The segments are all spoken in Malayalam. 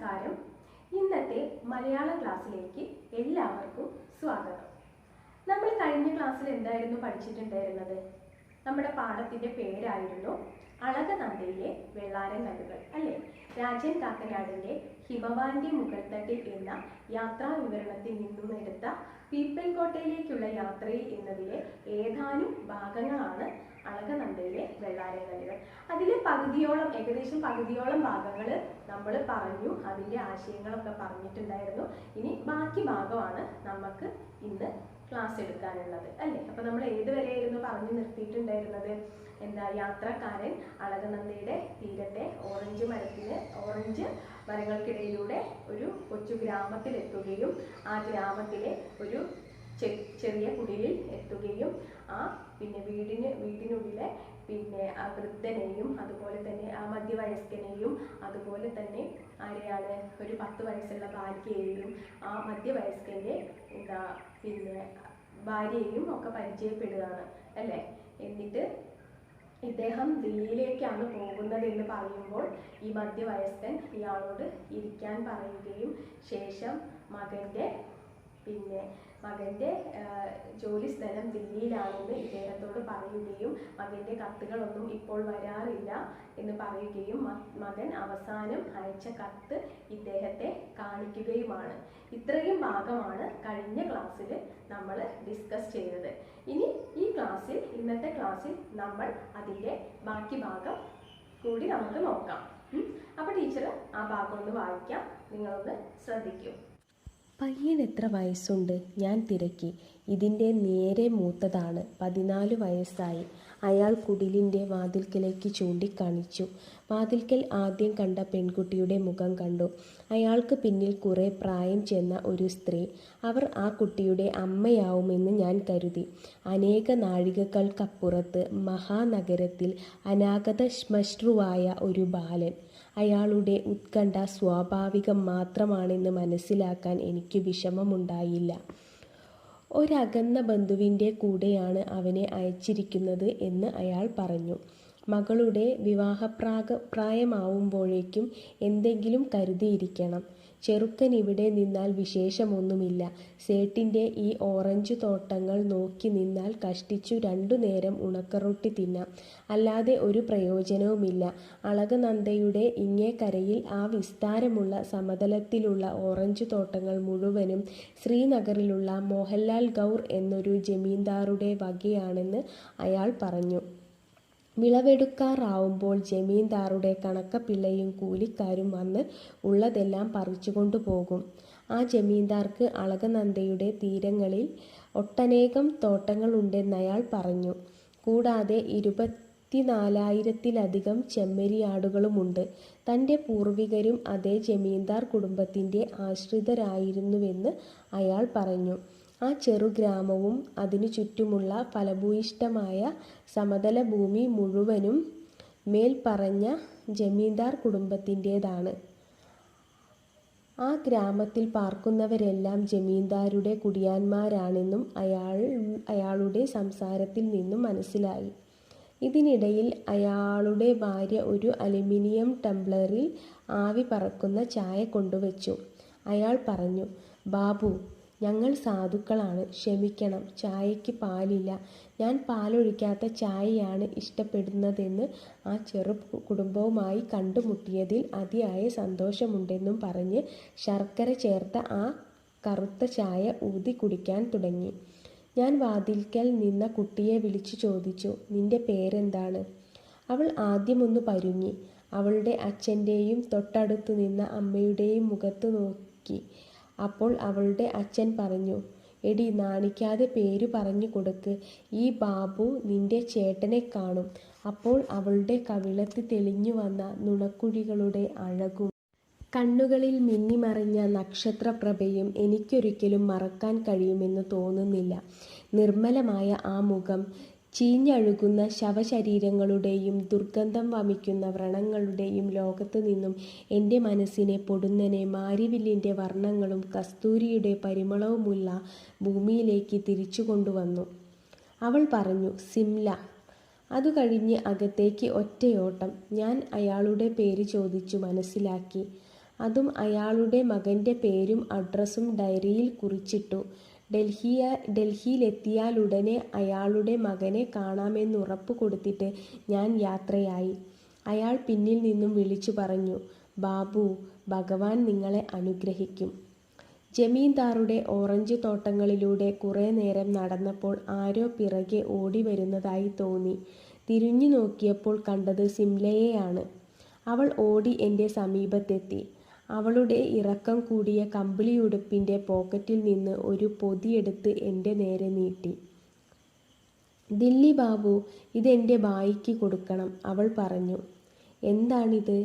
നമസ്കാരം. ഇന്നത്തെ മലയാള ക്ലാസ്സിലേക്ക് എല്ലാവർക്കും സ്വാഗതം. നമ്മൾ കഴിഞ്ഞ ക്ലാസ്സിൽ എന്തായിരുന്നു പഠിച്ചിട്ടുണ്ടായിരുന്നത്? നമ്മുടെ പാഠത്തിന്റെ പേരായിരുന്നു അളകനന്ദയിലെ വെള്ളാരം കല്ലുകൾ, അല്ലേ? രാജൻ കാക്കനാടിന്റെ ഹിമവാന്റെ മുകൾത്തട്ടിൽ എന്ന യാത്രാ വിവരണത്തിൽ നിന്നും എടുത്ത പീപ്പിൾ കോട്ടയിലേക്കുള്ള യാത്രയിൽ എന്നതിലെ ഏതാനും ഭാഗങ്ങളാണ് അളകനന്ദയിലെ വെള്ളാരം കല്ലുകൾ. അതിലെ ഏകദേശം പകുതിയോളം ഭാഗങ്ങൾ നമ്മൾ പറഞ്ഞു, അതിൻ്റെ ആശയങ്ങളൊക്കെ പറഞ്ഞിട്ടുണ്ടായിരുന്നു. ഇനി ബാക്കി ഭാഗമാണ് നമുക്ക് ഇന്ന് ക്ലാസ് എടുക്കാനുള്ളത്, അല്ലേ? അപ്പൊ നമ്മൾ ഏതുവരെയായിരുന്നു പറഞ്ഞു നിർത്തിയിട്ടുണ്ടായിരുന്നത്? യാത്രക്കാരൻ അളകനന്ദയുടെ തീരത്തെ ഓറഞ്ച് മരങ്ങൾക്കിടയിലൂടെ ഒരു കൊച്ചു ഗ്രാമത്തിലെത്തുകയും ആ ഗ്രാമത്തിലെ ഒരു ചെറിയ കുടിലിൽ എത്തുകയും പിന്നെ വീടിനുള്ളിലെ ആ വൃദ്ധനെയും അതുപോലെ തന്നെ ആ മധ്യവയസ്കനെയും അതുപോലെ തന്നെ ആരെയാണ് ഒരു 10 വയസ്സുള്ള ബാലികയെയും ആ മധ്യവയസ്കന്റെ ഭാര്യയെയും ഒക്കെ പരിചയപ്പെടുകയാണ്, അല്ലേ? എന്നിട്ട് ഇദ്ദേഹം ദില്ലിയിലേക്കാണ് പോകുന്നത് എന്ന് പറയുമ്പോൾ ഈ മധ്യവയസ്കൻ ഇയാളോട് ഇരിക്കാൻ പറയുകയും ശേഷം മകന്റെ ജോലി സ്ഥലം ദില്ലിയിലാണെന്ന് ഇദ്ദേഹത്തോട് പറയുകയും മകന്റെ കത്തുകളൊന്നും ഇപ്പോൾ വരാറില്ല എന്ന് പറയുകയും മകൻ അവസാനം അയച്ച കത്ത് ഇദ്ദേഹത്തെ കാണിക്കുകയുമാണ്. ഇത്രയും ഭാഗമാണ് കഴിഞ്ഞ ക്ലാസ്സിൽ നമ്മൾ ഡിസ്കസ് ചെയ്തത്. ഇനി ഇന്നത്തെ ക്ലാസ്സിൽ നമ്മൾ അതിൻ്റെ ബാക്കി ഭാഗം കൂടി നമുക്ക് നോക്കാം. അപ്പോൾ ടീച്ചർ ആ ഭാഗം ഒന്ന് വായിക്കാം, നിങ്ങളൊന്ന് ശ്രദ്ധിക്കൂ. പയ്യന് എത്ര വയസ്സുണ്ട്? ഞാൻ തിരക്കി. ഇതിൻ്റെ നേരെ മൂത്തതാണ്, 14 വയസ്സായി. അയാൾ കുടിലിൻ്റെ വാതിൽക്കലേക്ക് ചൂണ്ടിക്കാണിച്ചു. വാതിൽക്കൽ ആദ്യം കണ്ട പെൺകുട്ടിയുടെ മുഖം കണ്ടു. അയാൾക്ക് പിന്നിൽ കുറെ പ്രായം ചെന്ന ഒരു സ്ത്രീ. അവർ ആ കുട്ടിയുടെ അമ്മയാവുമെന്ന് ഞാൻ കരുതി. അനേക നാഴികകൾക്കപ്പുറത്ത് മഹാനഗരത്തിൽ അനാഗത ശ്മശ്രുവായ ഒരു ബാലൻ. അയാളുടെ ഉത്കണ്ഠ സ്വാഭാവികം മാത്രമാണെന്ന് മനസ്സിലാക്കാൻ എനിക്ക് വിഷമമുണ്ടായില്ല. ഒരകന്ന ബന്ധുവിൻ്റെ കൂടെയാണ് അവനെ അയച്ചിരിക്കുന്നത് എന്ന് അയാൾ പറഞ്ഞു. മകളുടെ പ്രായമാവുമ്പോഴേക്കും എന്തെങ്കിലും കരുതിയിരിക്കണം. ചെറുക്കൻ ഇവിടെ നിന്നാൽ വിശേഷമൊന്നുമില്ല. സേട്ടിൻ്റെ ഈ ഓറഞ്ച് തോട്ടങ്ങൾ നോക്കി നിന്നാൽ കഷ്ടിച്ചു 2 നേരം ഉണക്കറൊട്ടി തിന്നാം, അല്ലാതെ ഒരു പ്രയോജനവുമില്ല. അളകനന്ദയുടെ ഇങ്ങേക്കരയിൽ ആ വിസ്താരമുള്ള സമതലത്തിലുള്ള ഓറഞ്ച് തോട്ടങ്ങൾ മുഴുവനും ശ്രീനഗറിലുള്ള മോഹൻലാൽ ഗൗർ എന്നൊരു ജമീന്ദാറുടെ വകയാണെന്ന് അയാൾ പറഞ്ഞു. വിളവെടുക്കാറാവുമ്പോൾ ജമീന്ദാറുടെ കണക്കപ്പിള്ളയും കൂലിക്കാരും വന്ന് ഉള്ളതെല്ലാം പറിച്ചുകൊണ്ടു പോകും. ആ ജമീന്ദാർക്ക് അളകനന്ദയുടെ തീരങ്ങളിൽ ഒട്ടനേകം തോട്ടങ്ങളുണ്ടെന്നയാൾ പറഞ്ഞു. കൂടാതെ 24,000-ത്തിലധികം ചെമ്മരിയാടുകളുമുണ്ട്. തൻ്റെ പൂർവികരും അതേ ജമീന്ദാർ കുടുംബത്തിൻ്റെ ആശ്രിതരായിരുന്നുവെന്ന് അയാൾ പറഞ്ഞു. ആ ചെറുഗ്രാമവും അതിനു ചുറ്റുമുള്ള ഫലഭൂയിഷ്ഠമായ സമതല ഭൂമി മുഴുവനും മേൽപ്പറഞ്ഞ ജമീന്ദാർ കുടുംബത്തിൻ്റേതാണ്. ആ ഗ്രാമത്തിൽ പാർക്കുന്നവരെല്ലാം ജമീന്ദാരുടെ കുടിയാന്മാരാണെന്നും അയാളുടെ സംസാരത്തിൽ നിന്നും മനസ്സിലായി. ഇതിനിടയിൽ അയാളുടെ ഭാര്യ ഒരു അലുമിനിയം ടംബ്ലറിൽ ആവി പറക്കുന്ന ചായ കൊണ്ടുവച്ചു. അയാൾ പറഞ്ഞു, "ബാബു, ഞങ്ങൾ സാധുക്കളാണ്, ക്ഷമിക്കണം. ചായയ്ക്ക് പാലില്ല. ഞാൻ പാലൊഴിക്കാത്ത ചായയാണ് ഇഷ്ടപ്പെടുന്നതെന്ന് ആ ചെറു കുടുംബവുമായി കണ്ടുമുട്ടിയതിൽ അതിയായ സന്തോഷമുണ്ടെന്നും പറഞ്ഞ് ശർക്കര ചേർത്ത ആ കറുത്ത ചായ ഊതി കുടിക്കാൻ തുടങ്ങി. ഞാൻ വാതിൽക്കൽ നിന്ന കുട്ടിയെ വിളിച്ചു ചോദിച്ചു, "നിന്റെ പേരെന്താണ്?" അവൾ ആദ്യമൊന്ന് പരുങ്ങി. അവളുടെ അച്ഛൻ്റെയും തൊട്ടടുത്തു നിന്ന അമ്മയുടെയും മുഖത്ത് നോക്കി. അപ്പോൾ അവളുടെ അച്ഛൻ പറഞ്ഞു, "എടി, നാണിക്കാതെ പേര് പറഞ്ഞു കൊടുക്ക്. ഈ ബാബു നിന്റെ ചേട്ടനെ കാണും." അപ്പോൾ അവളുടെ കവിളത്ത് തെളിഞ്ഞു വന്ന നുണക്കുഴികളുടെ അഴകും കണ്ണുകളിൽ മിന്നിമറിഞ്ഞ നക്ഷത്രപ്രഭയും എനിക്കൊരിക്കലും മറക്കാൻ കഴിയുമെന്ന് തോന്നുന്നില്ല. നിർമ്മലമായ ആ മുഖം ചീഞ്ഞഴുകുന്ന ശവശരീരങ്ങളുടെയും ദുർഗന്ധം വമിക്കുന്ന വ്രണങ്ങളുടെയും ലോകത്തു നിന്നും എൻ്റെ മനസ്സിനെ പൊടുന്നനെ മാരിവില്ലിൻ്റെ വർണ്ണങ്ങളും കസ്തൂരിയുടെ പരിമളവുമുള്ള ഭൂമിയിലേക്ക് തിരിച്ചു കൊണ്ടുവന്നു. അവൾ പറഞ്ഞു, "സിംല." അതു കഴിഞ്ഞ് അകത്തേക്ക് ഒറ്റയോട്ടം. ഞാൻ അയാളുടെ പേര് ചോദിച്ചു മനസ്സിലാക്കി. അതും അയാളുടെ മകൻ്റെ പേരും അഡ്രസ്സും ഡയറിയിൽ കുറിച്ചിട്ടു. ഡൽഹിയിലെത്തിയാലുടനെ അയാളുടെ മകനെ കാണാമെന്നുറപ്പ് കൊടുത്തിട്ട് ഞാൻ യാത്രയായി. അയാൾ പിന്നിൽ നിന്നും വിളിച്ചു പറഞ്ഞു, ബാബു, ഭഗവാൻ നിങ്ങളെ അനുഗ്രഹിക്കും. ജമീന്ദാറുടെ ഓറഞ്ച് തോട്ടങ്ങളിലൂടെ കുറേ നേരം നടന്നപ്പോൾ ആരോ പിറകെ ഓടി വരുന്നതായി തോന്നി. തിരിഞ്ഞു നോക്കിയപ്പോൾ കണ്ടത് സിംലയെയാണ്. അവൾ ഓടി എൻ്റെ സമീപത്തെത്തി. അവളുടെ ഇറക്കം കൂടിയ കമ്പിളിയുടുപ്പിൻ്റെ പോക്കറ്റിൽ നിന്ന് ഒരു പൊതിയെടുത്ത് എൻ്റെ നേരെ നീട്ടി. ദില്ലി ബാബു, ഇതെൻ്റെ ബായിക്ക് കൊടുക്കണം, അവൾ പറഞ്ഞു. എന്താണിത്?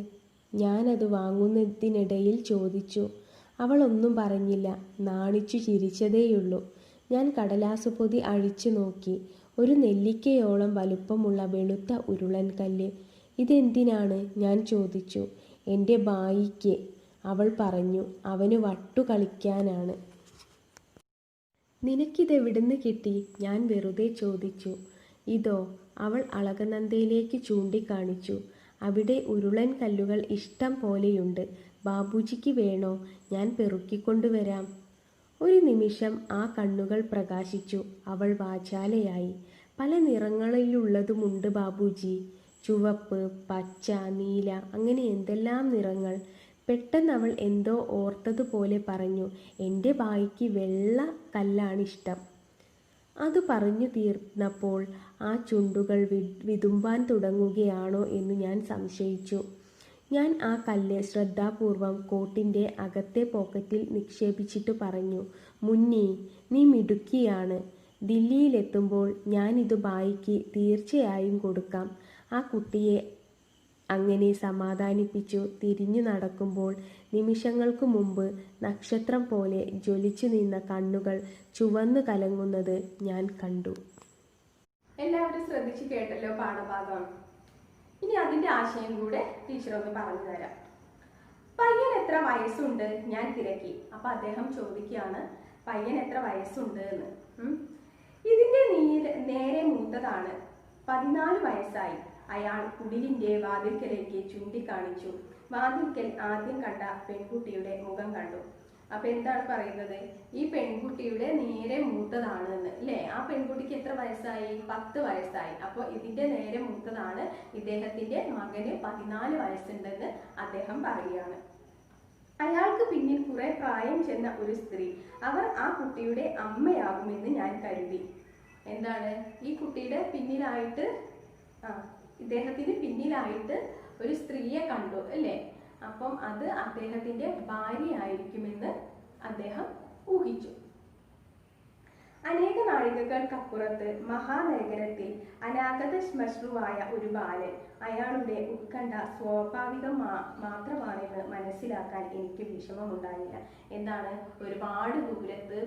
ഞാനത് വാങ്ങുന്നതിനിടയിൽ ചോദിച്ചു. അവൾ ഒന്നും പറഞ്ഞില്ല, നാണിച്ചു ചിരിച്ചതേയുള്ളൂ. ഞാൻ കടലാസ് പൊതി അഴിച്ചു നോക്കി. ഒരു നെല്ലിക്കയോളം വലുപ്പമുള്ള വെളുത്ത ഉരുളൻ കല്ല്. ഇതെന്തിനാണ്? ഞാൻ ചോദിച്ചു. എൻ്റെ ബായിക്ക്, അവൾ പറഞ്ഞു. അവന് വട്ടു കളിക്കാനാണ്. നിനക്കിതെവിടുന്ന് കിട്ടി? ഞാൻ വെറുതെ ചോദിച്ചു. ഇതോ? അവൾ അളകനന്ദയിലേക്ക് ചൂണ്ടിക്കാണിച്ചു. അവിടെ ഉരുളൻ കല്ലുകൾ ഇഷ്ടം പോലെയുണ്ട്. ബാബുജിക്ക് വേണോ? ഞാൻ പെറുക്കിക്കൊണ്ടുവരാം. ഒരു നിമിഷം ആ കണ്ണുകൾ പ്രകാശിച്ചു. അവൾ വാചാലയായി. പല നിറങ്ങളിലുള്ളതുമുണ്ട് ബാബുജി. ചുവപ്പ്, പച്ച, നീല, അങ്ങനെ എന്തെല്ലാം നിറങ്ങൾ. പെട്ടെന്ന് അവൾ എന്തോ ഓർത്തതുപോലെ പറഞ്ഞു, എൻ്റെ ബായിക്ക് വെള്ള കല്ലാണിഷ്ടം. അത് പറഞ്ഞു തീർന്നപ്പോൾ ആ ചുണ്ടുകൾ വിതുമ്പാൻ തുടങ്ങുകയാണോ എന്ന് ഞാൻ സംശയിച്ചു. ഞാൻ ആ കല്ല് ശ്രദ്ധാപൂർവം കോട്ടിൻ്റെ അകത്തെ പോക്കറ്റിൽ നിക്ഷേപിച്ചിട്ട് പറഞ്ഞു, മുന്നി, നീ മിടുക്കിയാണ്. ദില്ലിയിലെത്തുമ്പോൾ ഞാനിത് ബായിക്ക് തീർച്ചയായും കൊടുക്കാം. ആ കുട്ടിയെ അങ്ങനെ സമാധാനിപ്പിച്ചു. തിരിഞ്ഞു നടക്കുമ്പോൾ നിമിഷങ്ങൾക്കു മുമ്പ് നക്ഷത്രം പോലെ ജ്വലിച്ചു നിന്ന കണ്ണുകൾ ചുവന്നു കലങ്ങുന്നത് ഞാൻ കണ്ടു. എല്ലാവരും ശ്രദ്ധിച്ച് കേട്ടല്ലോ പാഠഭാഗം. ഇനി അതിന്റെ ആശയം കൂടെ ടീച്ചർ ഒന്ന് പറഞ്ഞു തരാം. പയ്യൻ എത്ര വയസ്സുണ്ട്? ഞാൻ തിരക്കി. അപ്പൊ അദ്ദേഹം ചോദിക്കുകയാണ്, പയ്യൻ എത്ര വയസ്സുണ്ട് എന്ന്. ഇതിന്റെ നേരെ മൂത്തതാണ്. 14 വയസ്സായി. അയാൾ കുടിലിന്റെ വാതിൽക്കലേക്ക് ചൂണ്ടിക്കാണിച്ചു. വാതിൽക്കൽ ആദ്യം കണ്ട പെൺകുട്ടിയുടെ മുഖം കണ്ടു. അപ്പൊ എന്താണ് പറയുന്നത്? ഈ പെൺകുട്ടിയുടെ നേരെ മൂത്തതാണ് എന്ന്, അല്ലേ? ആ പെൺകുട്ടിക്ക് എത്ര വയസ്സായി? 10 വയസ്സായി. അപ്പോൾ ഇതിന്റെ നേരെ മൂത്തതാണ്. ഇദ്ദേഹത്തിന്റെ മകന് 14 വയസ്സുണ്ടെന്ന് അദ്ദേഹം പറയുകയാണ്. അയാൾക്ക് പിന്നിൽ കുറെ പ്രായം ചെന്ന ഒരു സ്ത്രീ. അവർ ആ കുട്ടിയുടെ അമ്മയാകുമെന്ന് ഞാൻ കരുതി. എന്താണ്? ഈ കുട്ടിയുടെ പിന്നിലായിട്ട് ഇദ്ദേഹത്തിന് പിന്നിലായിട്ട് ഒരു സ്ത്രീയെ കണ്ടു, അല്ലേ? അപ്പം അത് അദ്ദേഹത്തിന്റെ ഭാര്യയായിരിക്കുമെന്ന് അദ്ദേഹം ഊഹിച്ചു. അനേക നാഴികകൾക്കപ്പുറത്ത് മഹാനഗരത്തിൽ അനാഗത ശ്മശ്രുവായ ഒരു ബാലൻ. അയാളുടെ ഉത്കണ്ഠ സ്വാഭാവികം മാത്രമാണെന്ന് മനസ്സിലാക്കാൻ എനിക്ക് വിഷമമുണ്ടായില്ല. എന്താണ്? ഒരുപാട് ദൂരത്ത്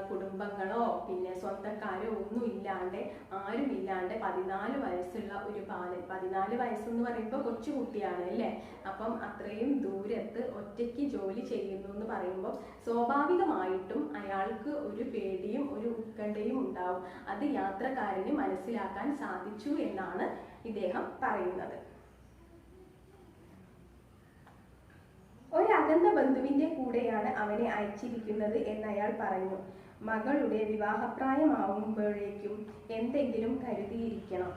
കുടുംബങ്ങളോ പിന്നെ സ്വന്തക്കാരോ ഒന്നും ഇല്ലാണ്ട്, ആരുമില്ലാണ്ട് 14 വയസ്സുള്ള ഒരു ബാലൻ. 14 വയസ്സെന്ന് പറയുമ്പോൾ കൊച്ചുകുട്ടിയാണ്, അല്ലേ? അപ്പം അത്രയും ദൂരത്ത് ഒറ്റയ്ക്ക് ജോലി ചെയ്യുന്നു എന്ന് പറയുമ്പോൾ സ്വാഭാവികമായിട്ടും അയാൾക്ക് ഒരു പേടിയും ഒരു ഉത്കണ്ഠയും ഉണ്ടാവും. അത് യാത്രക്കാരന് മനസ്സിലാക്കാൻ സാധിച്ചു എന്നാണ് ഇദ്ദേഹം പറയുന്നത്. ഒരകന്ന ബന്ധുവിന്റെ കൂടെയാണ് അവനെ അയച്ചിരിക്കുന്നത് എന്ന് അയാൾ പറഞ്ഞു. മകളുടെ വിവാഹപ്രായമാവുമ്പോഴേക്കും എന്തെങ്കിലും കരുതിയിരിക്കണം.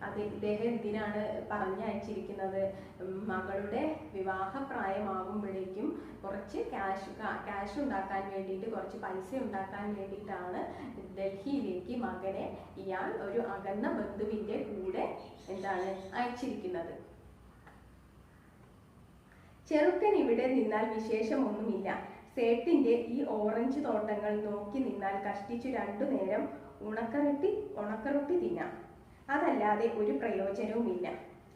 അത് ഇദ്ദേഹം എന്തിനാണ് പറഞ്ഞയച്ചിരിക്കുന്നത്? മകളുടെ വിവാഹപ്രായമാകുമ്പോഴേക്കും കുറച്ച് ക്യാഷ് ഉണ്ടാക്കാൻ വേണ്ടിയിട്ട്, കുറച്ച് പൈസ ഉണ്ടാക്കാൻ വേണ്ടിയിട്ടാണ് ഡൽഹിയിലേക്ക് മകനെ ഇയാൾ ഒരു അകന്ന ബന്ധുവിന്റെ കൂടെ അയച്ചിരിക്കുന്നത്. ചെറുക്കൻ ഇവിടെ നിന്നാൽ വിശേഷമൊന്നുമില്ല. സേട്ടിന്റെ ഈ ഓറഞ്ച് തോട്ടങ്ങൾ നോക്കി നിന്നാൽ കഷ്ടിച്ചു 2 നേരം ഉണക്കറൊട്ടി തിന്നാം. അതല്ലാതെ ഒരു പ്രയോജനവുമില്ല.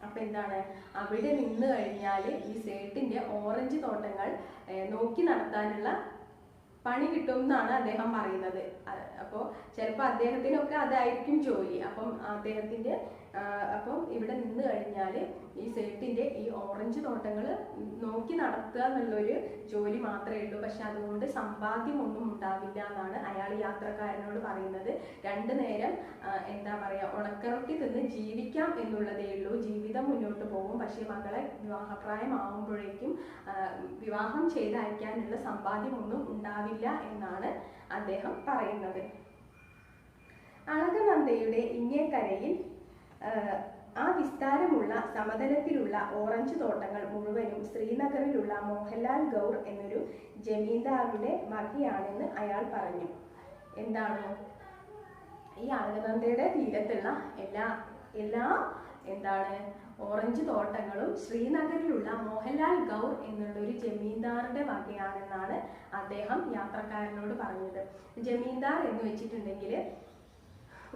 അപ്പൊ എന്താണ്? അവിടെ നിന്ന് കഴിഞ്ഞാൽ ഈ സേട്ടിന്റെ ഓറഞ്ച് തോട്ടങ്ങൾ നോക്കി നടത്താനുള്ള പണി കിട്ടും എന്നാണ് അദ്ദേഹം പറയുന്നത്. അപ്പോൾ ചിലപ്പോൾ അദ്ദേഹത്തിനൊക്കെ അതായിരിക്കും ജോലി. അപ്പം അദ്ദേഹത്തിന്റെ അപ്പം ഇവിടെ നിന്ന് കഴിഞ്ഞാൽ ഈ സേട്ടിൻ്റെ ഈ ഓറഞ്ച് തോട്ടങ്ങൾ നോക്കി നടത്തുക എന്നുള്ളൊരു ജോലി മാത്രമേ ഉള്ളൂ. പക്ഷെ അതുകൊണ്ട് സമ്പാദ്യമൊന്നും ഉണ്ടാവില്ല എന്നാണ് അയാൾ യാത്രക്കാരനോട് പറയുന്നത്. 2 നേരം എന്താ പറയുക, ഉണക്കറൊട്ടി തിന്ന് ജീവിക്കാം എന്നുള്ളതേ ഉള്ളൂ. ജീവിതം മുന്നോട്ട് പോകും. പക്ഷേ മകളെ വിവാഹപ്രായമാവുമ്പോഴേക്കും വിവാഹം ചെയ്തയക്കാനുള്ള സമ്പാദ്യമൊന്നും ഉണ്ടാവില്ല എന്നാണ് അദ്ദേഹം പറയുന്നത്. അളകനന്ദയുടെ ഇങ്ങേക്കരയിൽ ആ വിസ്താരമുള്ള സമതലത്തിലുള്ള ഓറഞ്ച് തോട്ടങ്ങൾ മുഴുവനും ശ്രീനഗറിലുള്ള മോഹൻലാൽ ഗൗർ എന്നൊരു ജമീന്ദാറുടെ മകയാണെന്ന് അയാൾ പറഞ്ഞു. എന്താണ് ഈ അളകനന്ദയുടെ തീരത്തുള്ള എല്ലാ എന്താണ് ഓറഞ്ച് തോട്ടങ്ങളും ശ്രീനഗറിലുള്ള മോഹൻലാൽ ഗൗർ എന്നുള്ളൊരു ജമീന്ദാറുടെ വകയാണെന്നാണ് അദ്ദേഹം യാത്രക്കാരനോട് പറഞ്ഞത്. ജമീന്ദാർ എന്ന് വെച്ചിട്ടുണ്ടെങ്കിൽ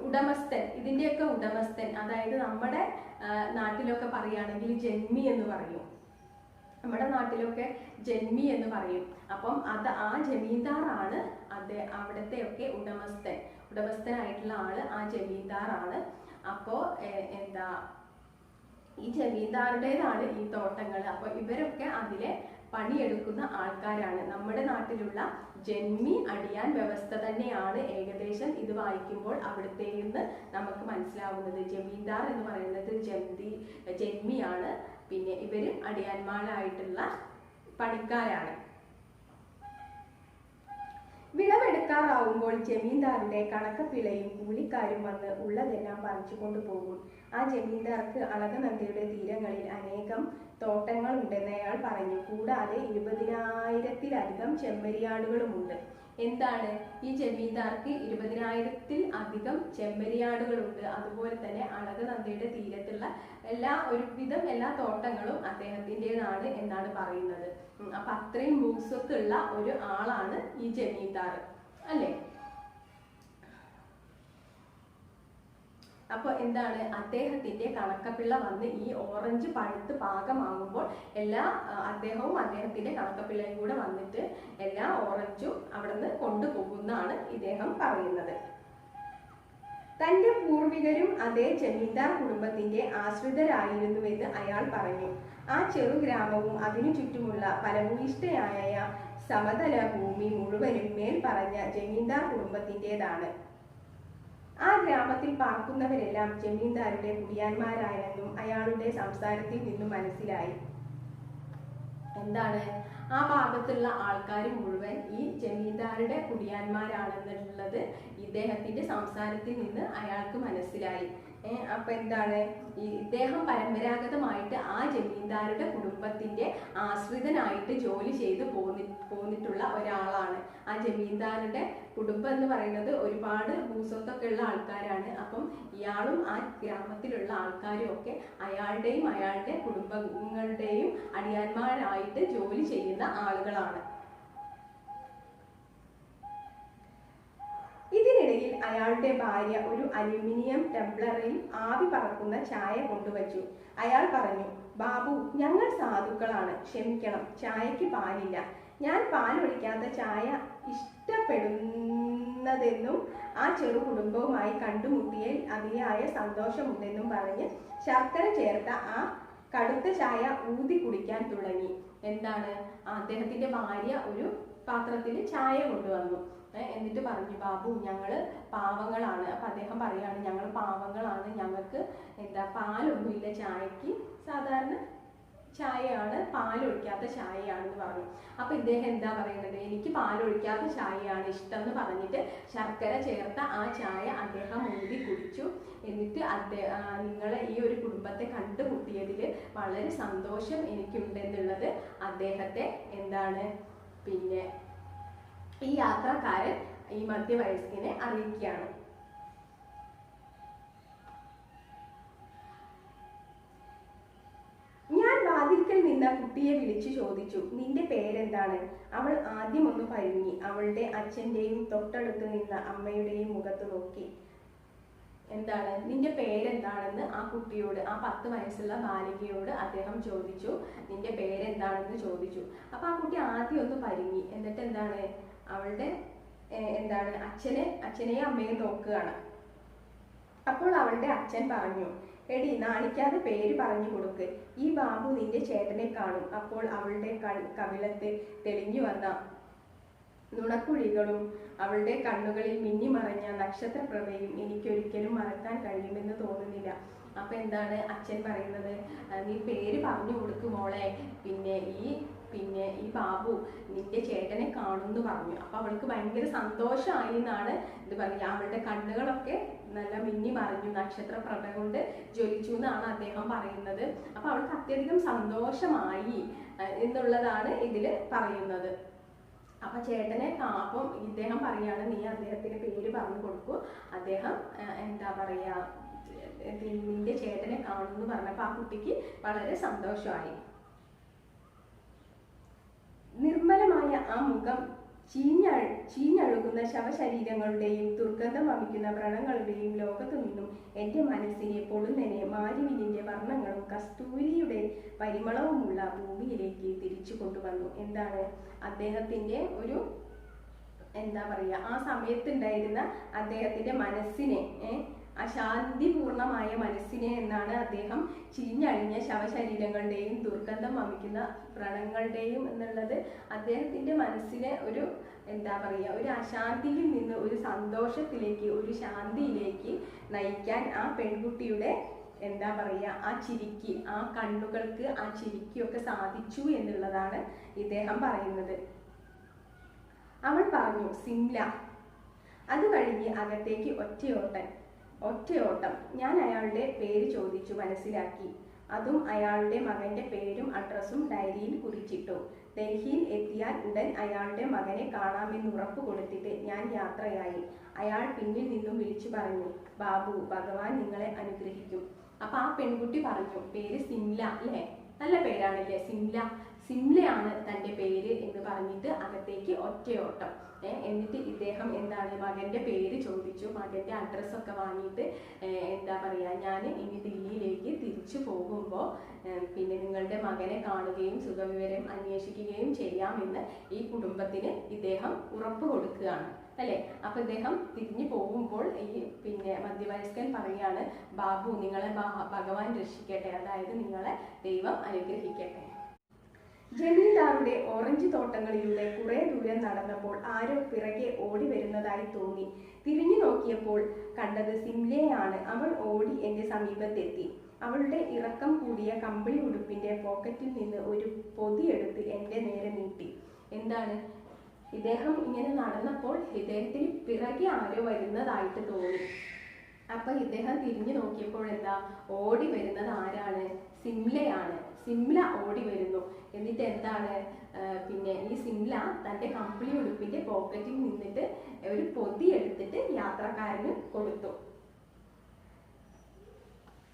ഉടമസ്ഥൻ, ഇതിൻ്റെയൊക്കെ ഉടമസ്ഥൻ, അതായത് നമ്മുടെ നാട്ടിലൊക്കെ പറയുകയാണെങ്കിൽ ജന്മി എന്ന് പറയും. നമ്മുടെ നാട്ടിലൊക്കെ ജന്മി എന്ന് പറയും. അപ്പം ആ ജമീന്ദാറാണ് അവിടത്തെയൊക്കെ ഉടമസ്ഥനായിട്ടുള്ള ആള് ആ ജമീന്ദാറാണ്. അപ്പോൾ എന്താ ഈ ജമീന്ദാറുടേതാണ് ഈ തോട്ടങ്ങൾ. അപ്പോൾ ഇവരൊക്കെ അതിലെ പണിയെടുക്കുന്ന ആൾക്കാരാണ്. നമ്മുടെ നാട്ടിലുള്ള ജന്മി അടിയാൻ വ്യവസ്ഥ തന്നെയാണ് ഏകദേശം ഇത് വായിക്കുമ്പോൾ അവിടുത്തെ നിന്ന് നമുക്ക് മനസ്സിലാവുന്നത്. ജമീന്ദാർ എന്ന് പറയുന്നത് ജന്മിയാണ്. പിന്നെ ഇവര് അടിയാന്മാരായിട്ടുള്ള പണിക്കാരാണ്. വിളവെടുക്കാറാവുമ്പോൾ ജമീന്ദാറുടെ കണക്കപ്പിള്ളയും കൂലിക്കാരും വന്ന് ഉള്ളതെല്ലാം പറിച്ചു കൊണ്ടുപോകും. ആ ജമീന്ദാർക്ക് അളകനന്ദയുടെ തീരങ്ങളിൽ അനേകം തോട്ടങ്ങളുണ്ടെന്ന് അയാൾ പറഞ്ഞു. കൂടാതെ 20,000-ത്തിലധികം ചെമ്മരിയാടുകളുമുണ്ട്. എന്താണ് ഈ ജമീന്ദാർക്ക് 20,000-ത്തിൽ-അധികം ചെമ്മരിയാടുകളുണ്ട്. അതുപോലെ തന്നെ അളകനന്ദയുടെ തീരത്തുള്ള ഒരുവിധം എല്ലാ തോട്ടങ്ങളും അദ്ദേഹത്തിൻ്റെതാണ് എന്നാണ് പറയുന്നത്. അപ്പൊ അത്രയും ഭൂസ്വത്തുള്ള ഒരു ആളാണ് ഈ ജമീന്ദാർ, അല്ലേ? അപ്പോൾ എന്താണ് അദ്ദേഹത്തിന്റെ കണക്കപ്പിള്ള വന്ന് ഈ ഓറഞ്ച് പഴുത്ത് പാകമാകുമ്പോൾ അദ്ദേഹവും അദ്ദേഹത്തിന്റെ കണക്കപ്പിള്ളയും കൂടെ വന്നിട്ട് എല്ലാ ഓറഞ്ചും അവിടുന്ന് കൊണ്ടുപോകുന്നതാണ് ഇദ്ദേഹം പറയുന്നത്. തന്റെ പൂർവികരും അതേ ജമീന്ദാർ കുടുംബത്തിന്റെ ആശ്രിതരായിരുന്നുവെന്ന് അയാൾ പറഞ്ഞു. ആ ചെറു ഗ്രാമവും അതിനു ചുറ്റുമുള്ള ഫലഭൂയിഷ്ഠയായ സമതല ഭൂമി മുഴുവനും മേൽ പറഞ്ഞ ജമീന്ദാർ കുടുംബത്തിൻ്റെതാണ്. ആ ഗ്രാമത്തിൽ പാർക്കുന്നവരെല്ലാം ജമീന്ദാരുടെ കുടിയാന്മാരായെന്നും അയാളുടെ സംസാരത്തിൽ നിന്നും മനസ്സിലായി. എന്താണ് ആ ഭാഗത്തുള്ള ആൾക്കാർ മുഴുവൻ ഈ ജമീന്ദാരുടെ കുടിയാന്മാരാണെന്നുള്ളത് ഇദ്ദേഹത്തിന്റെ സംസാരത്തിൽ നിന്ന് അയാൾക്ക് മനസ്സിലായി. അപ്പൊ എന്താണ് ഇദ്ദേഹം പരമ്പരാഗതമായിട്ട് ആ ജമീന്ദാരുടെ കുടുംബത്തിന്റെ ആശ്രിതനായിട്ട് ജോലി ചെയ്ത് പോന്നിട്ടുള്ള ഒരാളാണ്. ആ ജമീന്ദാരുടെ കുടുംബം എന്ന് പറയുന്നത് ഒരുപാട് ഭൂസ്വത്തൊക്കെ ഉള്ള ആൾക്കാരാണ്. അപ്പം ഇയാളും ആ ഗ്രാമത്തിലുള്ള ആൾക്കാരും ഒക്കെ അയാളുടെയും അയാളുടെ കുടുംബങ്ങളുടെയും അടിയാന്മാരായിട്ട് ജോലി ചെയ്യുന്ന ആളുകളാണ്. ഇതിനിടയിൽ അയാളുടെ ഭാര്യ ഒരു അലുമിനിയം ടംബ്ലറിൽ ആവി പറക്കുന്ന ചായ കൊണ്ടുവച്ചു. അയാൾ പറഞ്ഞു, ബാബു, ഞങ്ങൾ സാധുക്കളാണ്, ക്ഷമിക്കണം, ചായക്ക് പാലില്ല. ഞാൻ പാലൊഴിക്കാത്ത ചായ ഇഷ്ടപ്പെടുന്നതെന്നും ആ ചെറു കുടുംബവുമായി കണ്ടുമുട്ടിയതിൽ അതിയായ സന്തോഷമുണ്ടെന്നും പറഞ്ഞ് ശർക്കര ചേർത്ത ആ കടുത്ത ചായ ഊതി കുടിക്കാൻ തുടങ്ങി. എന്താണ് അദ്ദേഹത്തിന്റെ ഭാര്യ ഒരു പാത്രത്തിൽ ചായ കൊണ്ടുവന്നു. എന്നിട്ട് പറഞ്ഞു, ബാബു, ഞങ്ങള് പാവങ്ങളാണ്. അപ്പൊ അദ്ദേഹം പറയാണ്, ഞങ്ങൾ പാവങ്ങളാണ്, ഞങ്ങൾക്ക് പാലൊന്നുമില്ല ചായക്ക്, സാധാരണ ചായയാണ്, പാലൊഴിക്കാത്ത ചായയാണെന്ന് പറഞ്ഞു. അപ്പൊ ഇദ്ദേഹം എന്താ പറയുന്നത്, എനിക്ക് പാലൊഴിക്കാത്ത ചായയാണ് ഇഷ്ടം എന്ന് പറഞ്ഞിട്ട് ശർക്കര ചേർത്ത ആ ചായ അദ്ദേഹം ഊതി കുടിച്ചു. എന്നിട്ട് നിങ്ങളെ ഈ ഒരു കുടുംബത്തെ കണ്ടുമുട്ടിയതിൽ വളരെ സന്തോഷം എനിക്കുണ്ടെന്നുള്ളത് അദ്ദേഹത്തെ പിന്നെ ഈ യാത്രക്കാരൻ ഈ മധ്യവയസ്കനെ അറിയിക്കുകയാണ്. ഞാൻ വാതിൽക്കൽ നിന്ന കുട്ടിയെ വിളിച്ചു ചോദിച്ചു, നിന്റെ പേരെന്താണ്? അവൾ ആദ്യം ഒന്ന് പരുങ്ങി. അവളുടെ അച്ഛന്റെയും തൊട്ടടുത്ത് നിന്ന അമ്മയുടെയും മുഖത്ത് നോക്കി. എന്താണ് നിന്റെ പേരെന്താണെന്ന് ആ കുട്ടിയോട്, ആ 10 വയസ്സുള്ള ബാലികയോട് അദ്ദേഹം ചോദിച്ചു. നിന്റെ പേരെന്താണെന്ന് ചോദിച്ചു. അപ്പൊ ആ കുട്ടി ആദ്യം ഒന്ന് പരുങ്ങി. എന്നിട്ട് അവളുടെ അച്ഛനെയും അമ്മയും നോക്കുകയാണ്. അപ്പോൾ അവളുടെ അച്ഛൻ പറഞ്ഞു, എടി നാണിക്കാതെ പേര് പറഞ്ഞു കൊടുക്ക്. ഈ ബാബു നിന്റെ ചേട്ടനെ കാണും. അപ്പോൾ അവളുടെ കവിളത്ത് തെളിഞ്ഞു വന്ന നുണക്കുഴികളും അവളുടെ കണ്ണുകളിൽ മിന്നിമറഞ്ഞ നക്ഷത്രപ്രഭയും എനിക്കൊരിക്കലും മറക്കാൻ കഴിയുമെന്ന് തോന്നുന്നില്ല. അപ്പൊ എന്താണ് അച്ഛൻ പറയുന്നത്? നീ പേര് പറഞ്ഞു കൊടുക്കും മോളെ. പിന്നെ ഈ ബാബു നിന്റെ ചേട്ടനെ കാണുമെന്ന് പറഞ്ഞു. അപ്പൊ അവൾക്ക് ഭയങ്കര സന്തോഷമായി എന്നാണ് ഇത് പറയുക. അവളുടെ കണ്ണുകളൊക്കെ നല്ല മിന്നി മറിഞ്ഞു, നക്ഷത്രപ്രഭ കൊണ്ട് ജ്വലിച്ചു എന്നാണ് അദ്ദേഹം പറയുന്നത്. അപ്പൊ അവൾക്ക് അത്യധികം സന്തോഷമായി എന്നുള്ളതാണ് ഇതില് പറയുന്നത്. അപ്പൊ ചേട്ടനെ അപ്പം ഇദ്ദേഹം പറയാണ്, നീ അദ്ദേഹത്തിന് പേര് പറഞ്ഞു കൊടുക്കൂ. അദ്ദേഹം എന്താ പറയാ നിന്റെ ചേട്ടനെ കാണുമെന്ന് പറഞ്ഞപ്പോ ആ കുട്ടിക്ക് വളരെ സന്തോഷമായി. നിർമ്മലമായ ആ മുഖം ചീഞ്ഞഴുകുന്ന ശവശരീരങ്ങളുടെയും ദുർഗന്ധം വമിക്കുന്ന വ്രണങ്ങളുടെയും ലോകത്തു നിന്നും എൻ്റെ മനസ്സിനെ പൊടുന്നനെ മാലിന്യന്റെ വർണ്ണങ്ങളും കസ്തൂരിയുടെ പരിമളവുമുള്ള ഭൂമിയിലേക്ക് തിരിച്ചു കൊണ്ടുവന്നു. എന്താണ് അദ്ദേഹത്തിന്റെ ഒരു എന്താ പറയുക, ആ സമയത്തുണ്ടായിരുന്ന അദ്ദേഹത്തിന്റെ മനസ്സിനെ, അശാന്തിപൂർണമായ മനസ്സിനെ എന്നാണ് അദ്ദേഹം ചീഞ്ഞഴിഞ്ഞ ശവശരീരങ്ങളുടെയും ദുർഗന്ധം വമിക്കുന്ന വ്രണങ്ങളുടെയും എന്നുള്ളത് അദ്ദേഹത്തിന്റെ മനസ്സിനെ ഒരു എന്താ പറയുക, ഒരു അശാന്തിയിൽ നിന്ന് ഒരു സന്തോഷത്തിലേക്ക്, ഒരു ശാന്തിയിലേക്ക് നയിക്കാൻ ആ പെൺകുട്ടിയുടെ എന്താ പറയുക, ആ ചിരിക്ക്, ആ കണ്ണുകൾക്ക്, ആ ചിരിക്കൊക്കെ സാധിച്ചു എന്നുള്ളതാണ് ഇദ്ദേഹം പറയുന്നത്. അവൾ പറഞ്ഞു, സിംല. അത് കഴിഞ്ഞ് അകത്തേക്ക് ഒറ്റയോട്ടം. ഞാൻ അയാളുടെ പേര് ചോദിച്ചു മനസ്സിലാക്കി. അതും അയാളുടെ മകന്റെ പേരും അഡ്രസ്സും ഡയറിയിൽ കുറിച്ചിട്ടു. ഡൽഹിയിൽ എത്തിയാൽ ഉടൻ അയാളുടെ മകനെ കാണാമെന്ന് ഉറപ്പ് കൊടുത്തിട്ട് ഞാൻ യാത്രയായി. അയാൾ പിന്നിൽ നിന്നും വിളിച്ചു പറഞ്ഞു, ബാബു, ഭഗവാൻ നിങ്ങളെ അനുഗ്രഹിക്കും. അപ്പൊ ആ പെൺകുട്ടി പറഞ്ഞു, പേര് സിംല അല്ലേ, നല്ല പേരാണല്ലേ സിംലയാണ് തൻ്റെ പേര് എന്ന് പറഞ്ഞിട്ട് അകത്തേക്ക് ഒറ്റയോട്ടം. എന്നിട്ട് ഇദ്ദേഹം എന്താണ് മകന്റെ പേര് ചോദിച്ചു, മകന്റെ അഡ്രസ്സൊക്കെ വാങ്ങിയിട്ട് എന്താ പറയാ, ഞാൻ ഇനി ദില്ലിയിലേക്ക് തിരിച്ചു പോകുമ്പോൾ പിന്നെ നിങ്ങളുടെ മകനെ കാണുകയും സുഖവിവരം അന്വേഷിക്കുകയും ചെയ്യാമെന്ന് ഈ കുടുംബത്തിന് ഇദ്ദേഹം ഉറപ്പ് കൊടുക്കുകയാണ് അല്ലെ. അപ്പൊ ഇദ്ദേഹം തിരിഞ്ഞു പോകുമ്പോൾ ഈ പിന്നെ മധ്യവയസ്കൻ പറയാണ്, ബാബു നിങ്ങളെ ഭഗവാൻ രക്ഷിക്കട്ടെ, അതായത് നിങ്ങളെ ദൈവം അനുഗ്രഹിക്കട്ടെ. ജമീന്ദാറുടെ ഓറഞ്ച് തോട്ടങ്ങളിലൂടെ കുറെ ദൂരം നടന്നപ്പോൾ ആരോ പിറകെ ഓടി വരുന്നതായി തോന്നി. തിരിഞ്ഞു നോക്കിയപ്പോൾ കണ്ടത് സിംലയെയാണ്. അവൾ ഓടി എൻ്റെ സമീപത്തെത്തി. അവളുടെ ഇറക്കം കൂടിയ കമ്പിളി ഉടുപ്പിന്റെ പോക്കറ്റിൽ നിന്ന് ഒരു പൊതിയെടുത്ത് എൻ്റെ നേരെ നീട്ടി. എന്താണ്, ഇദ്ദേഹം ഇങ്ങനെ നടന്നപ്പോൾ ഇദ്ദേഹത്തിന് പിറകെ ആരോ വരുന്നതായിട്ട് തോന്നി. അപ്പൊ ഇദ്ദേഹം തിരിഞ്ഞു നോക്കിയപ്പോൾ എന്താ, ഓടി വരുന്നത് ആരാണ്? സിംലയാണ്. സിംല ഓടി വരുന്നു. എന്നിട്ട് എന്താണ്, പിന്നെ ഈ സിംല തൻ്റെ കമ്പിളി ഉടുപ്പിന്റെ പോക്കറ്റിൽ നിന്നിട്ട് ഒരു പൊതി എടുത്തിട്ട് യാത്രക്കാരന് കൊടുത്തു.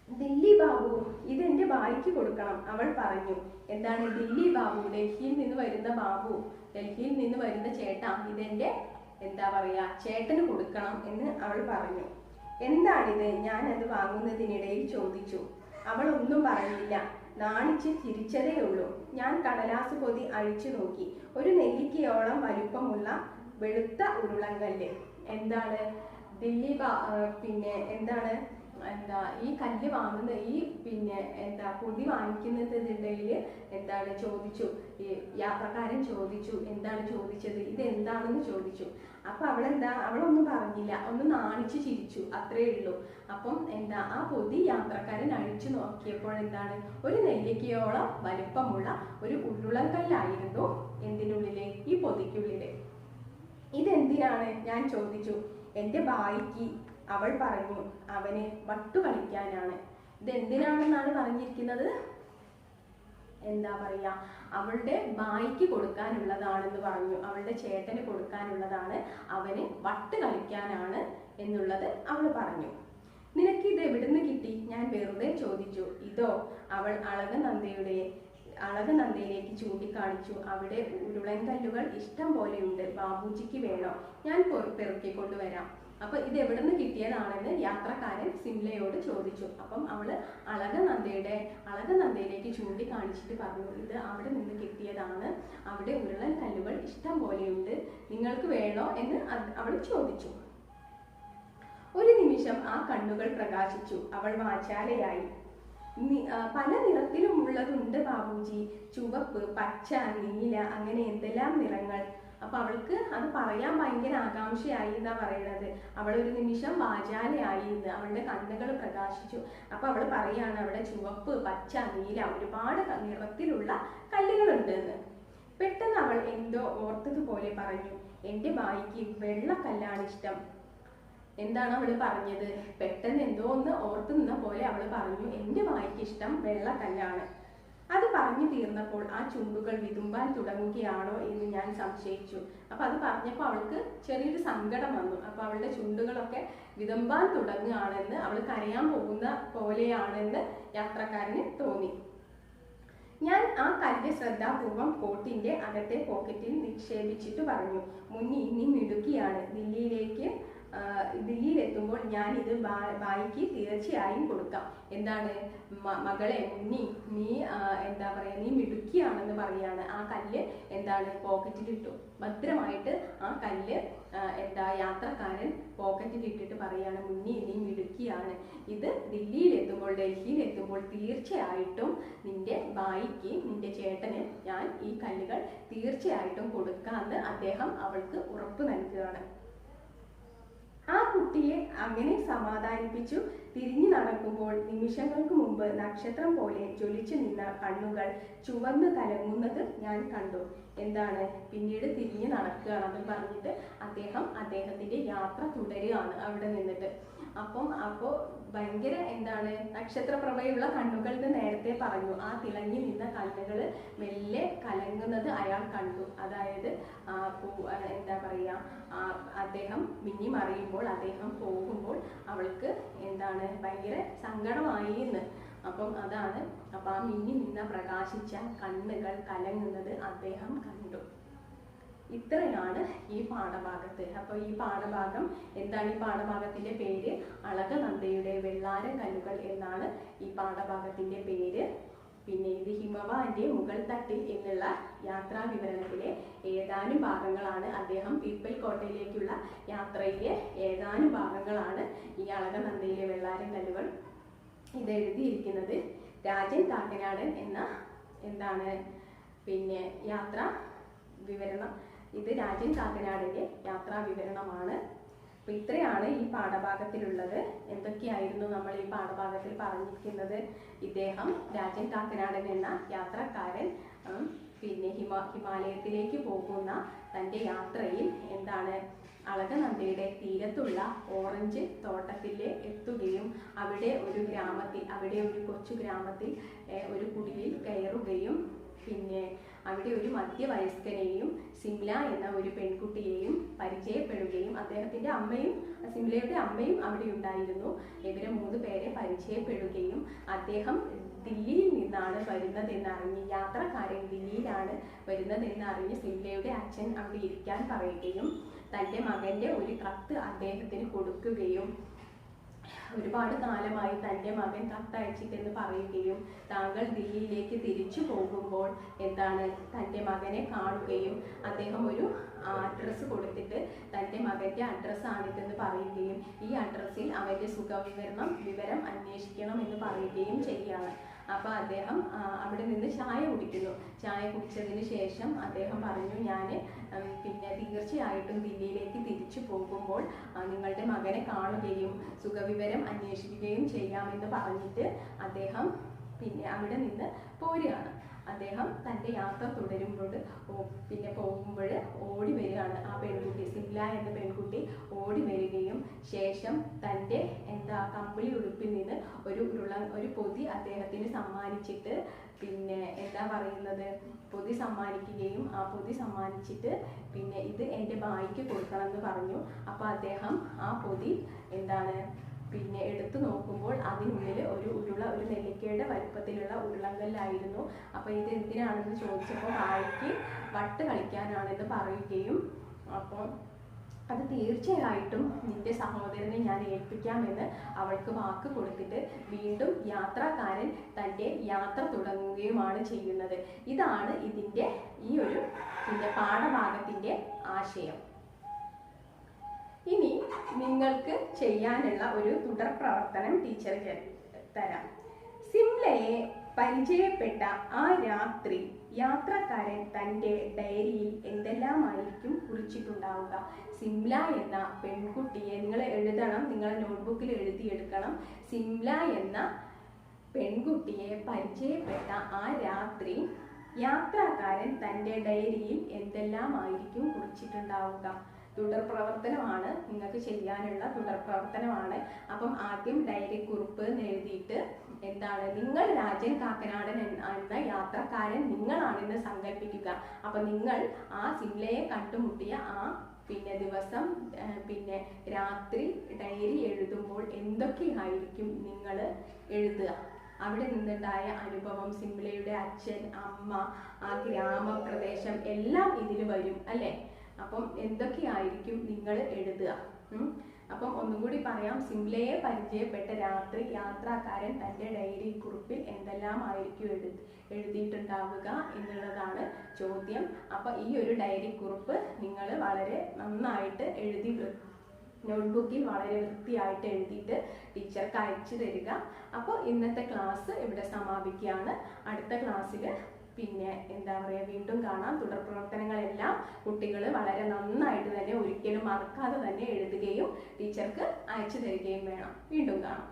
ദില്ലി ബാബു, ഇതെന്റെ ഭായിക്ക് കൊടുക്കണം, അവൾ പറഞ്ഞു. എന്താണ് ദില്ലി ബാബു, ഡൽഹിയിൽ നിന്ന് വരുന്ന ബാബു, ഡൽഹിയിൽ നിന്ന് വരുന്ന ചേട്ടാ, ഇതെന്റെ എന്താ പറയാ ചേട്ടന് കൊടുക്കണം എന്ന് അവൾ പറഞ്ഞു. എന്താണിത്? ഞാൻ അത് വാങ്ങുന്നതിനിടയിൽ ചോദിച്ചു. അവൾ ഒന്നും പറഞ്ഞില്ല, നാണിച്ച് ചിരിച്ചതേ ഉള്ളൂ. ഞാൻ കടലാസ് പൊതി അഴിച്ചു നോക്കി. ഒരു നെല്ലിക്കയോളം വലിപ്പമുള്ള വെളുത്ത ഉരുളങ്കല്ല്. എന്താണ് ദില്ലി പിന്നെ എന്താണ് ഈ കല്ല് വാങ്ങുന്ന ഈ പിന്നെ പൊതി വാങ്ങിക്കുന്നതിനിടയിൽ എന്താണ് ചോദിച്ചു, ഈ യാത്രക്കാരൻ ചോദിച്ചു. എന്താണ് ചോദിച്ചത്? ഇത് എന്താണെന്ന് ചോദിച്ചു. അപ്പൊ അവളൊന്നും പറഞ്ഞില്ല, ഒന്ന് നാണിച്ചു ചിരിച്ചു, അത്രേ ഉള്ളൂ. അപ്പം ആ പൊതി യാത്രക്കാരൻ അഴിച്ചു നോക്കിയപ്പോൾ എന്താണ്, ഒരു നെല്ലിക്കയോളം വലുപ്പമുള്ള ഒരു ഉരുളങ്കല്ലായിരുന്നു എന്തിനുള്ളില്, ഈ പൊതിക്കുള്ളില്. ഇതെന്തിനാണ്? ഞാൻ ചോദിച്ചു. എൻ്റെ ഭായിക്ക്, അവൾ പറഞ്ഞു. അവന് വട്ടു കളിക്കാനാണ്. ഇതെന്തിനാണെന്നാണ് പറഞ്ഞിരിക്കുന്നത്? എന്താ പറയാ, അവളുടെ ഭായിക്ക് കൊടുക്കാനുള്ളതാണെന്ന് പറഞ്ഞു. അവളുടെ ചേട്ടന് കൊടുക്കാനുള്ളതാണ്, അവന് വട്ട് കളിക്കാനാണ് എന്നുള്ളത് അവൾ പറഞ്ഞു. നിനക്ക് ഇത് എവിടുന്ന് കിട്ടി? ഞാൻ വെറുതെ ചോദിച്ചു. ഇതോ? അവൾ അളകനന്ദയിലേക്ക് ചൂണ്ടിക്കാണിച്ചു. അവിടെ ഉരുളൻകല്ലുകൾ ഇഷ്ടം പോലെയുണ്ട്, ബാബുജിക്ക് വേണോ? ഞാൻ പെറുക്കിക്കൊണ്ടുവരാം. അപ്പൊ ഇത് എവിടുന്ന് കിട്ടിയതാണെന്ന് യാത്രക്കാരൻ സിംലയോട് ചോദിച്ചു. അപ്പം അവള് അളകനന്ദയിലേക്ക് ചൂണ്ടിക്കാണിച്ചിട്ട് പറഞ്ഞു, ഇത് അവിടെ നിന്ന് കിട്ടിയതാണ്, അവിടെ ഉരുളൻ കല്ലുകൾ ഇഷ്ടം പോലെയുണ്ട്, നിങ്ങൾക്ക് വേണോ എന്ന് അവൾ ചോദിച്ചു. ഒരു നിമിഷം ആ കണ്ണുകൾ പ്രകാശിച്ചു. അവൾ വാചാലയായി. പല നിറത്തിലുമുള്ളതുണ്ട് ബാബുജി, ചുവപ്പ്, പച്ച, നീല, അങ്ങനെ എന്തെല്ലാം നിറങ്ങൾ. അപ്പൊ അവൾക്ക് അത് പറയാൻ ഭയങ്കര ആകാംക്ഷയായി എന്നാ പറയുന്നത്. അവൾ ഒരു നിമിഷം വാചാലയായി എന്ന്, അവളുടെ കണ്ണുകൾ പ്രകാശിച്ചു. അപ്പൊ അവൾ പറയാണ് അവിടെ ചുവപ്പ്, പച്ച, നീല, ഒരുപാട് നിറത്തിലുള്ള കല്ലുകളുണ്ട് എന്ന്. പെട്ടെന്ന് അവൾ എന്തോ ഓർത്തതുപോലെ പറഞ്ഞു, എന്റെ ബായിക്ക് വെള്ളക്കല്ലാണ് ഇഷ്ടം. എന്താണ് അവള് പറഞ്ഞത്? പെട്ടെന്ന് എന്തോ ഒന്ന് ഓർത്തു നിന്ന പോലെ അവള് പറഞ്ഞു, എന്റെ വായിക്ക് ഇഷ്ടം വെള്ളക്കല്ലാണ്. അത് പറഞ്ഞു തീർന്നപ്പോൾ ആ ചുണ്ടുകൾ വിതുമ്പാൻ തുടങ്ങുകയാണോ എന്ന് ഞാൻ സംശയിച്ചു. അപ്പൊ അത് പറഞ്ഞപ്പോൾ അവൾക്ക് ചെറിയൊരു സങ്കടം വന്നു. അപ്പൊ അവളുടെ ചുണ്ടുകളൊക്കെ വിതുമ്പാൻ തുടങ്ങുകയാണെന്ന്, അവൾ കരയാൻ പോകുന്ന പോലെയാണെന്ന് യാത്രക്കാരന് തോന്നി. ഞാൻ ആ കല്ല് ശ്രദ്ധാപൂർവം കോട്ടിന്റെ അകത്തെ പോക്കറ്റിൽ നിക്ഷേപിച്ചിട്ട് പറഞ്ഞു, മുന്നി നീ മിടുക്കിയാണ്. ദില്ലിയിലെത്തുമ്പോൾ ഞാൻ ഇത് ബായിക്ക് തീർച്ചയായും കൊടുക്കാം. എന്താണ് മകളെ മുന്നി, നീ എന്താ പറയാ, നീ മിടുക്കിയാണെന്ന് പറയാണ്. ആ കല്ല് എന്താണ് പോക്കറ്റിലിട്ടു. ഭദ്രമായിട്ട് ആ കല്ല് യാത്രക്കാരൻ പോക്കറ്റിൽ ഇട്ടിട്ട് പറയാണ്, മുന്നി നീ മിടുക്കിയാണ്. ഇത് ഡൽഹിയിലെത്തുമ്പോൾ തീർച്ചയായിട്ടും നിന്റെ ബായിക്ക്, നിന്റെ ചേട്ടന് ഞാൻ ഈ കല്ലുകൾ തീർച്ചയായിട്ടും കൊടുക്കാമെന്ന് അദ്ദേഹം അവൾക്ക് ഉറപ്പ് നൽകുകയാണ്. ആ കുട്ടിയെ അങ്ങനെ സമാധാനിപ്പിച്ചു തിരിഞ്ഞു നടക്കുമ്പോൾ നിമിഷങ്ങൾക്ക് മുമ്പ് നക്ഷത്രം പോലെ ജ്വലിച്ചു നിന്ന കണ്ണുകൾ ചുവന്ന് കലങ്ങുന്നത് ഞാൻ കണ്ടു. എന്താണ് പിന്നീട് തിരിഞ്ഞു നടക്കുകയാണെന്ന് പറഞ്ഞിട്ട് അദ്ദേഹത്തിന്റെ യാത്ര തുടരുകയാണ് അവിടെ നിന്നിട്ട്. അപ്പോ ഭയങ്കര നക്ഷത്രപ്രഭയുള്ള കണ്ണുകൾ എന്ന് നേരത്തെ പറഞ്ഞു. ആ തിളങ്ങി നിന്ന കണ്ണുകൾ മെല്ലെ കലങ്ങുന്നത് അയാൾ കണ്ടു. അതായത് അദ്ദേഹം മിന്നി മറിയുമ്പോൾ, അദ്ദേഹം പോകുമ്പോൾ അവൾക്ക് ഭയങ്കര സങ്കടമായി എന്ന്. അതാണ് ആ മിന്നി നിന്ന പ്രകാശിച്ച കണ്ണുകൾ കലങ്ങുന്നത് അദ്ദേഹം കണ്ടു. ഇത്രയാണ് ഈ പാഠഭാഗത്ത്. അപ്പോൾ ഈ പാഠഭാഗം എന്താണ്? ഈ പാഠഭാഗത്തിന്റെ പേര് അളകനന്ദയുടെ വെള്ളാരം കല്ലുകൾ എന്നാണ് ഈ പാഠഭാഗത്തിന്റെ പേര്. പിന്നെ ഇത് ഹിമവാന്റെ മുകൾ തട്ടിൽ എന്നുള്ള യാത്രാ വിവരണത്തിലെ ഏതാനും ഭാഗങ്ങളാണ്. അദ്ദേഹം പീപ്പൽ കോട്ടയിലേക്കുള്ള യാത്രയിലെ ഏതാനും ഭാഗങ്ങളാണ് ഈ അളകനന്ദയിലെ വെള്ളാരം കല്ലുകൾ. ഇത് എഴുതിയിരിക്കുന്നത് രാജൻ കാക്കനാടൻ എന്ന പിന്നെ യാത്രാ വിവരണം. ഇത് രാജൻ കാക്കനാടിന്റെ യാത്രാ വിവരണമാണ്. അപ്പൊ ഇത്രയാണ് ഈ പാഠഭാഗത്തിലുള്ളത്. എന്തൊക്കെയായിരുന്നു നമ്മൾ ഈ പാഠഭാഗത്തിൽ പറഞ്ഞിരിക്കുന്നത്? ഇദ്ദേഹം രാജൻ കാക്കനാടൻ എന്ന യാത്രക്കാരൻ പിന്നെ ഹിമാലയത്തിലേക്ക് പോകുന്ന തൻ്റെ യാത്രയിൽ അളകനന്ദയുടെ തീരത്തുള്ള ഓറഞ്ച് തോട്ടത്തിൽ എത്തുകയും അവിടെ ഒരു കൊച്ചു ഗ്രാമത്തിൽ ഒരു കുടിലിൽ കയറുകയും പിന്നെ അവിടെ ഒരു മധ്യവയസ്കനെയും സിംല എന്ന ഒരു പെൺകുട്ടിയെയും പരിചയപ്പെടുകയും സിംലയുടെ അമ്മയും അവിടെ ഉണ്ടായിരുന്നു. ഇവരെ 3 പേരെ പരിചയപ്പെടുകയും അദ്ദേഹം ദില്ലിയിൽ നിന്നാണ് വരുന്നതെന്നറിഞ്ഞ്, യാത്രക്കാരൻ ദില്ലിയിലാണ് വരുന്നതെന്നറിഞ്ഞ് സിംലയുടെ അച്ഛൻ അവിടെ ഇരിക്കാൻ പറയുകയും തൻ്റെ മകൻ്റെ ഒരു കത്ത് അദ്ദേഹത്തിന് കൊടുക്കുകയും ഒരുപാട് കാലമായി തൻ്റെ മകൻ കത്തയച്ചിട്ടെന്ന് പറയുകയും താങ്കൾ ദില്ലിയിലേക്ക് തിരിച്ചു പോകുമ്പോൾ തൻ്റെ മകനെ കാണുകയും അദ്ദേഹം ഒരു അഡ്രസ്സ് കൊടുത്തിട്ട് തൻ്റെ മകൻ്റെ അഡ്രസ്സാണിതെന്ന് പറയുകയും ഈ അഡ്രസ്സിൽ അവൻ്റെ വിവരം അന്വേഷിക്കണം എന്ന് പറയുകയും ചെയ്യുകയാണ്. അപ്പോൾ അദ്ദേഹം അവിടെ നിന്ന് ചായ കുടിക്കുന്നു. ചായ കുടിച്ചതിന് ശേഷം അദ്ദേഹം പറഞ്ഞു, ഞാൻ പിന്നെ തീർച്ചയായിട്ടും ദില്ലിയിലേക്ക് തിരിച്ചു പോകുമ്പോൾ നിങ്ങളുടെ മകനെ കാണുകയും സുഖവിവരം അന്വേഷിക്കുകയും ചെയ്യാമെന്ന് പറഞ്ഞിട്ട് അദ്ദേഹം പിന്നെ അവിടെ നിന്ന് പോരുകയാണ്. അദ്ദേഹം തൻ്റെ യാത്ര തുടരുമ്പോൾ പോകുമ്പോൾ ഓടി വരികയാണ്. ആ പെൺകുട്ടി, സിംല എന്ന പെൺകുട്ടി ഓടി വരികയും ശേഷം തൻ്റെ കമ്പിളി ഉടുപ്പിൽ നിന്ന് ഒരു പൊതി അദ്ദേഹത്തിന് സമ്മാനിച്ചിട്ട് പിന്നെ പൊതി സമ്മാനിക്കുകയും ആ പൊതി സമ്മാനിച്ചിട്ട് പിന്നെ ഇത് എൻ്റെ ബായിക്ക് കൊടുക്കണം എന്ന് പറഞ്ഞു. അപ്പോൾ അദ്ദേഹം ആ പൊതി പിന്നെ എടുത്തു നോക്കുമ്പോൾ അതിനുള്ളിൽ ഒരു നെല്ലിക്കയുടെ വലുപ്പത്തിലുള്ള ഉരുളങ്കല്ലായിരുന്നു. അപ്പോൾ ഇത് എന്തിനാണെന്ന് ചോദിച്ചപ്പോൾ ബായിക്ക് വട്ട് കളിക്കാനാണെന്ന് പറയുകയും അപ്പോൾ അത് തീർച്ചയായിട്ടും നിന്റെ സഹോദരനെ ഞാൻ ഏൽപ്പിക്കാമെന്ന് അവൾക്ക് വാക്ക് കൊടുത്തിട്ട് വീണ്ടും യാത്രക്കാരൻ തൻ്റെ യാത്ര തുടങ്ങുകയുമാണ് ചെയ്യുന്നത്. ഇതാണ് ഇതിൻ്റെ ഈ ഒരു പാഠഭാഗത്തിൻ്റെ ആശയം. ഇനി നിങ്ങൾക്ക് ചെയ്യാനുള്ള ഒരു തുടർ പ്രവർത്തനം ടീച്ചർ തരാം. സിംലയെ പരിചയപ്പെട്ട ആ രാത്രി യാത്രക്കാരൻ തൻ്റെ ഡയറിയിൽ എന്തെല്ലാമായിരിക്കും കുറിച്ചിട്ടുണ്ടാവുക? സിംല എന്ന പെൺകുട്ടിയെ നിങ്ങൾ എഴുതണം, നിങ്ങളെ നോട്ട്ബുക്കിൽ എഴുതിയെടുക്കണം. സിംല എന്ന പെൺകുട്ടിയെ പരിചയപ്പെട്ട ആ രാത്രി യാത്രക്കാരൻ തൻ്റെ ഡയറിയിൽ എന്തെല്ലാമായിരിക്കും കുറിച്ചിട്ടുണ്ടാവുക? തുടർ പ്രവർത്തനമാണ്, നിങ്ങൾക്ക് ചെയ്യാനുള്ള തുടർ പ്രവർത്തനമാണ്. അപ്പം ആദ്യം ഡയറി കുറിപ്പ് എഴുതിയിട്ട് എന്താണ്, നിങ്ങൾ രാജൻ കാക്കനാടൻ എന്ന യാത്രക്കാരൻ നിങ്ങളാണെന്ന് സങ്കല്പിക്കുക. അപ്പൊ നിങ്ങൾ ആ സിംലയെ കണ്ടുമുട്ടിയ ആ ദിവസം രാത്രി ഡയറി എഴുതുമ്പോൾ എന്തൊക്കെയായിരിക്കും നിങ്ങൾ എഴുതുക? അവിടെ നിന്നുണ്ടായ അനുഭവം, സിംലയുടെ അച്ഛൻ, അമ്മ, ആ ഗ്രാമപ്രദേശം എല്ലാം ഇതിൽ വരും അല്ലേ? അപ്പം എന്തൊക്കെയായിരിക്കും നിങ്ങൾ എഴുതുക? അപ്പം ഒന്നും കൂടി പറയാം. സിംലയെ പരിചയപ്പെട്ട രാത്രി യാത്രക്കാരൻ തൻ്റെ ഡയറി കുറിപ്പിൽ എന്തെല്ലാമായിരിക്കും എഴുതിയിട്ടുണ്ടാവുക എന്നുള്ളതാണ് ചോദ്യം. അപ്പം ഈ ഒരു ഡയറി കുറിപ്പ് നിങ്ങൾ വളരെ നന്നായിട്ട് എഴുതി നോട്ട്ബുക്കിൽ വളരെ വൃത്തിയായിട്ട് എഴുതിയിട്ട് ടീച്ചർക്ക് അയച്ചു തരിക. അപ്പോൾ ഇന്നത്തെ ക്ലാസ് ഇവിടെ സമാപിക്കുകയാണ്. അടുത്ത ക്ലാസ്സിൽ വീണ്ടും കാണാം. തുടർ പ്രവർത്തനങ്ങളെല്ലാം കുട്ടികൾ വളരെ നന്നായിട്ട് തന്നെ ഒരിക്കലും മറക്കാതെ തന്നെ എഴുതുകയും ടീച്ചർക്ക് അയച്ചു തരികയും വേണം. വീണ്ടും കാണാം.